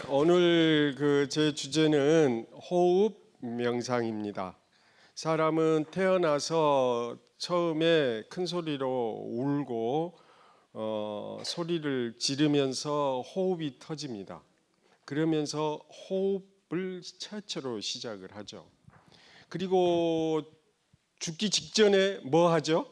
오늘 제 주제는 호흡 명상입니다. 사람은 태어나서 처음에 큰 소리로 울고 소리를 지르면서 호흡이 터집니다. 그러면서 호흡을 최초로 시작을 하죠. 그리고 죽기 직전에 뭐 하죠?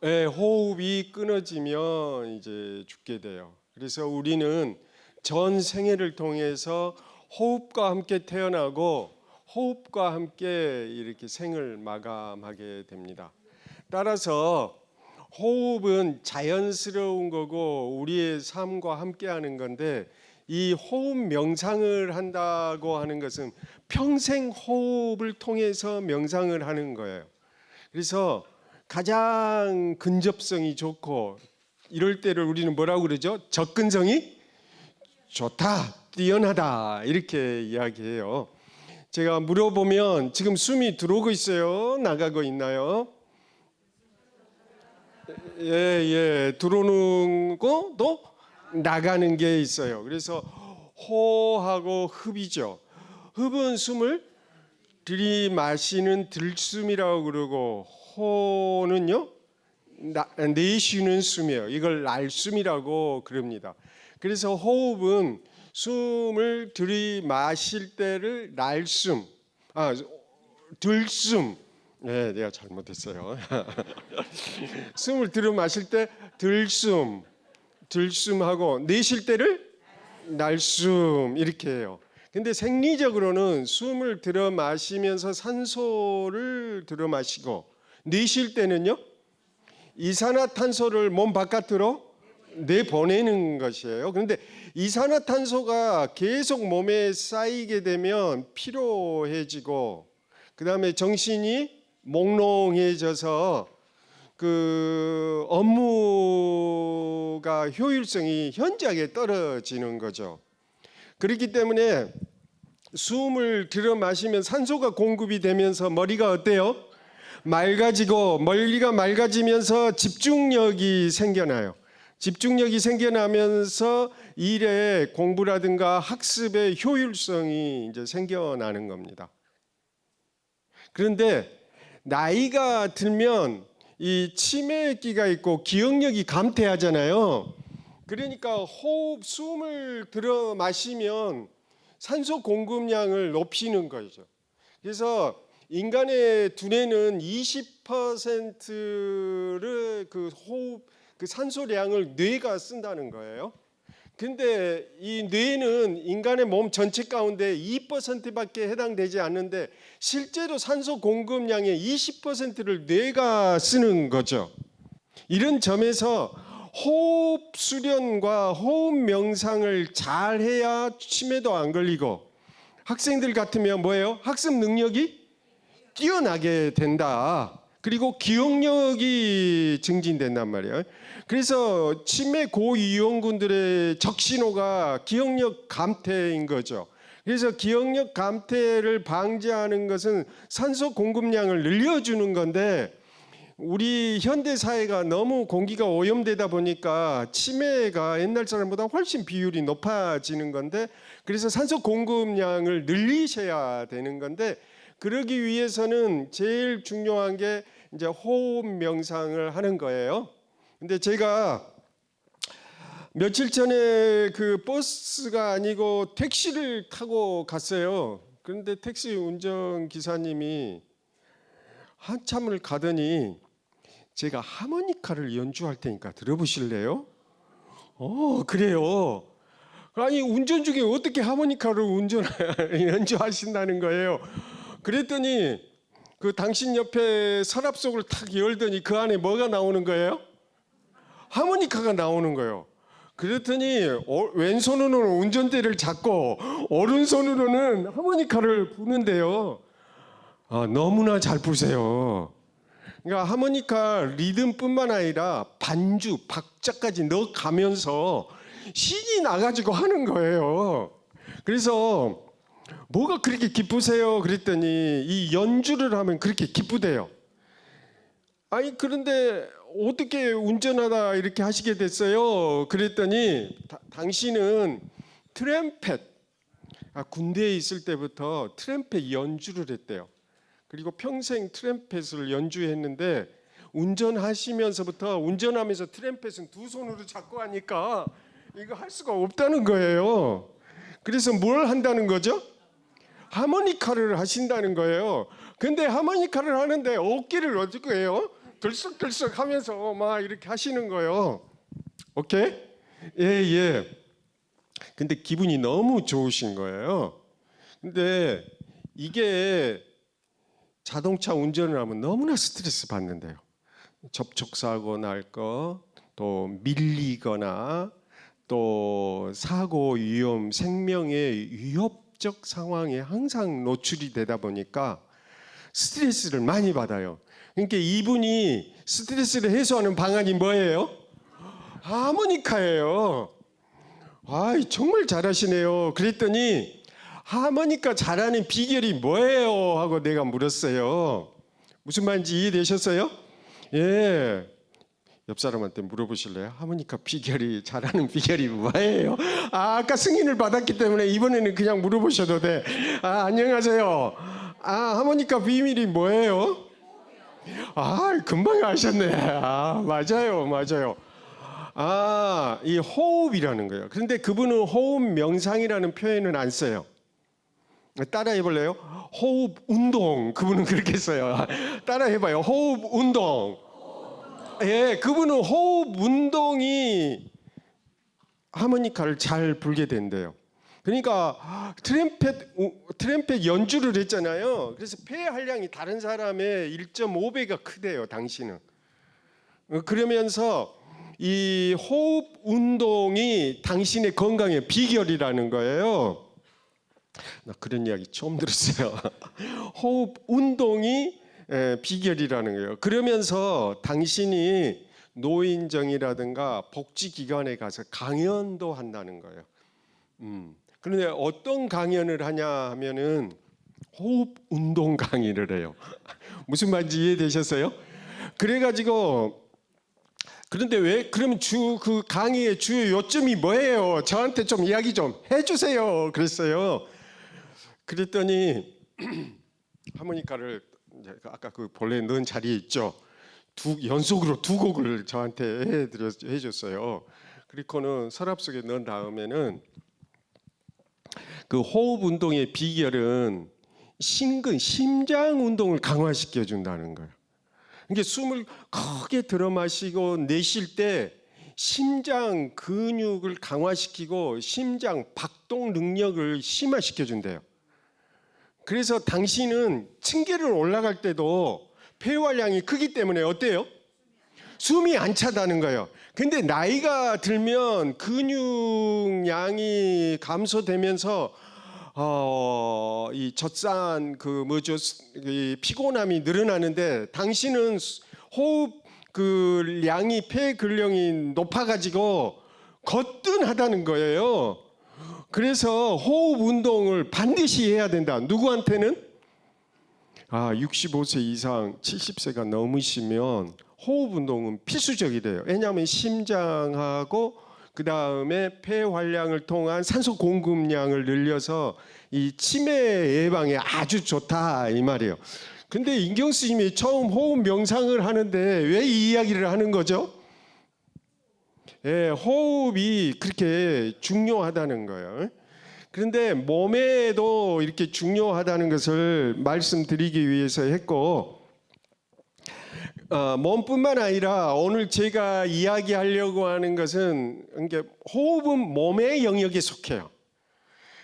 호흡이 끊어지면 이제 죽게 돼요. 그래서 우리는 전 생애를 통해서 호흡과 함께 태어나고 호흡과 함께 이렇게 생을 마감하게 됩니다. 따라서 호흡은 자연스러운 거고 우리의 삶과 함께 하는 건데, 이 호흡 명상을 한다고 하는 것은 평생 호흡을 통해서 명상을 하는 거예요. 그래서 가장 근접성이 좋고 이럴 때를 우리는 뭐라고 그러죠? 접근성이 좋다, 뛰어나다, 이렇게 이야기해요. 제가 물어보면 지금 숨이 들어오고 있어요? 나가고 있나요? 들어오는 거도 나가는 게 있어요. 그래서 호하고 흡이죠. 흡은 숨을 들이마시는 들숨이라고 그러고, 호는요 내쉬는 숨이에요. 이걸 날숨이라고 그럽니다. 그래서 호흡은 숨을 들이마실 때를 날숨, 들숨. 네, 내가 잘못했어요. 숨을 들이마실 때 들숨, 들숨하고 내쉴 때를 날숨, 이렇게 해요. 근데 생리적으로는 숨을 들어 마시면서 산소를 들어 마시고 내쉴 때는요 이산화탄소를 몸 바깥으로 내보내는 것이에요. 그런데 이산화탄소가 계속 몸에 쌓이게 되면 피로해지고, 그 다음에 정신이 몽롱해져서 업무가 효율성이 현저하게 떨어지는 거죠. 그렇기 때문에 숨을 들여 마시면 산소가 공급이 되면서 머리가 어때요? 맑아지고, 머리가 맑아지면서 집중력이 생겨나요. 집중력이 생겨나면서 일의 공부라든가 학습의 효율성이 이제 생겨나는 겁니다. 그런데 나이가 들면 이 치매기가 있고 기억력이 감퇴하잖아요. 그러니까 숨을 들어 마시면 산소 공급량을 높이는 거죠. 그래서 인간의 두뇌는 20%를 산소량을 뇌가 쓴다는 거예요. 근데 이 뇌는 인간의 몸 전체 가운데 2%밖에 해당되지 않는데, 실제로 산소 공급량의 20%를 뇌가 쓰는 거죠. 이런 점에서 호흡 수련과 호흡 명상을 잘 해야 치매도 안 걸리고, 학생들 같으면 뭐예요? 학습 능력이 뛰어나게 된다. 그리고 기억력이 증진된단 말이에요. 그래서 치매 고위험군들의 적신호가 기억력 감퇴인 거죠. 그래서 기억력 감퇴를 방지하는 것은 산소 공급량을 늘려주는 건데, 우리 현대 사회가 너무 공기가 오염되다 보니까 치매가 옛날 사람보다 훨씬 비율이 높아지는 건데, 그래서 산소 공급량을 늘리셔야 되는 건데, 그러기 위해서는 제일 중요한 게 이제 호흡 명상을 하는 거예요. 근데 제가 며칠 전에 버스가 아니고 택시를 타고 갔어요. 그런데 택시 운전기사님이 한참을 가더니 제가 하모니카를 연주할 테니까 들어보실래요? 그래요. 아니, 운전 중에 어떻게 하모니카를 연주하신다는 거예요. 그랬더니 당신 옆에 서랍 속을 탁 열더니 그 안에 뭐가 나오는 거예요? 하모니카가 나오는 거예요. 그랬더니 왼손으로는 운전대를 잡고 오른손으로는 하모니카를 부는데요. 너무나 잘 부세요. 그러니까 하모니카 리듬뿐만 아니라 반주, 박자까지 넣어가면서 신이 나가지고 하는 거예요. 그래서 뭐가 그렇게 기쁘세요? 그랬더니 이 연주를 하면 그렇게 기쁘대요. 아니, 그런데 어떻게 운전하다 이렇게 하시게 됐어요? 그랬더니 당신은 트럼펫. 군대에 있을 때부터 트럼펫 연주를 했대요. 그리고 평생 트럼펫을 연주했는데 운전하시면서부터 운전하면서 트럼펫은 두 손으로 잡고 하니까 이거 할 수가 없다는 거예요. 그래서 뭘 한다는 거죠? 하모니카를 하신다는 거예요. 근데 하모니카를 하는데 어깨를 어떻게 해요? 들썩들썩 하면서 막 이렇게 하시는 거예요. 오케이? 예, 예. 근데 기분이 너무 좋으신 거예요. 근데 이게 자동차 운전을 하면 너무나 스트레스 받는데요. 접촉사고 날 거, 또 밀리거나 또 사고 위험, 생명의 위협적 상황에 항상 노출이 되다 보니까 스트레스를 많이 받아요. 그러니까 이분이 스트레스를 해소하는 방안이 뭐예요? 하모니카예요. 정말 잘하시네요. 그랬더니 하모니카 잘하는 비결이 뭐예요? 하고 내가 물었어요. 무슨 말인지 이해되셨어요? 예. 옆 사람한테 물어보실래요? 하모니카 비결이 잘하는 비결이 뭐예요? 아까 승인을 받았기 때문에 이번에는 그냥 물어보셔도 돼. 안녕하세요. 하모니카 비밀이 뭐예요? 금방 아셨네. 맞아요. 이 호흡이라는 거예요. 그런데 그분은 호흡 명상이라는 표현은 안 써요. 따라해 볼래요? 호흡 운동. 그분은 그렇게 써요. 따라해 봐요. 호흡 운동. 예, 그분은 호흡 운동이 하모니카를 잘 불게 된대요. 그러니까 트럼펫 연주를 했잖아요. 그래서 폐 활량이 다른 사람의 1.5배가 크대요. 당신은. 그러면서 이 호흡 운동이 당신의 건강의 비결이라는 거예요. 나 그런 이야기 처음 들었어요. 호흡 운동이 비결이라는 거예요. 그러면서 당신이 노인정이라든가 복지기관에 가서 강연도 한다는 거예요. 그런데 어떤 강연을 하냐 하면은 호흡 운동 강의를 해요. 무슨 말인지 이해되셨어요? 그래가지고 그런데 왜 그러면 그 강의의 주요 요점이 뭐예요? 저한테 좀 이야기 좀 해주세요. 그랬어요. 그랬더니 하모니카를 아까 그 본래 넣은 자리에 있죠. 연속으로 두 곡을 저한테 해줬어요. 그리고는 서랍 속에 넣은 다음에는 그 호흡 운동의 비결은 심장 운동을 강화시켜 준다는 거예요. 그러니까 숨을 크게 들어 마시고 내쉴 때 심장 근육을 강화시키고 심장 박동 능력을 심화시켜 준대요. 그래서 당신은 층계를 올라갈 때도 폐활량이 크기 때문에 어때요? 숨이 안 차다는 거예요. 근데 나이가 들면 근육량이 감소되면서 이 젖산 이 피곤함이 늘어나는데 당신은 호흡 량이 폐 근력이 높아가지고 거뜬하다는 거예요. 그래서 호흡 운동을 반드시 해야 된다. 누구한테는? 65세 이상 70세가 넘으시면 호흡 운동은 필수적이래요. 왜냐하면 심장하고 그 다음에 폐 활량을 통한 산소 공급량을 늘려서 이 치매 예방에 아주 좋다 이 말이에요. 근데 인경 스님이 처음 호흡 명상을 하는데 왜 이 이야기를 하는 거죠? 예, 호흡이 그렇게 중요하다는 거예요. 그런데 몸에도 이렇게 중요하다는 것을 말씀드리기 위해서 했고, 몸뿐만 아니라 오늘 제가 이야기하려고 하는 것은 호흡은 몸의 영역에 속해요.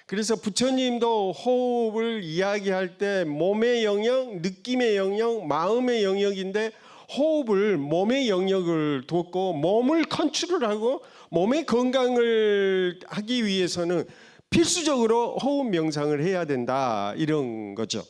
그래서 부처님도 호흡을 이야기할 때 몸의 영역, 느낌의 영역, 마음의 영역인데 호흡을 몸의 영역을 뒀고 몸을 컨트롤하고 몸의 건강을 하기 위해서는 필수적으로 호흡 명상을 해야 된다 이런 거죠.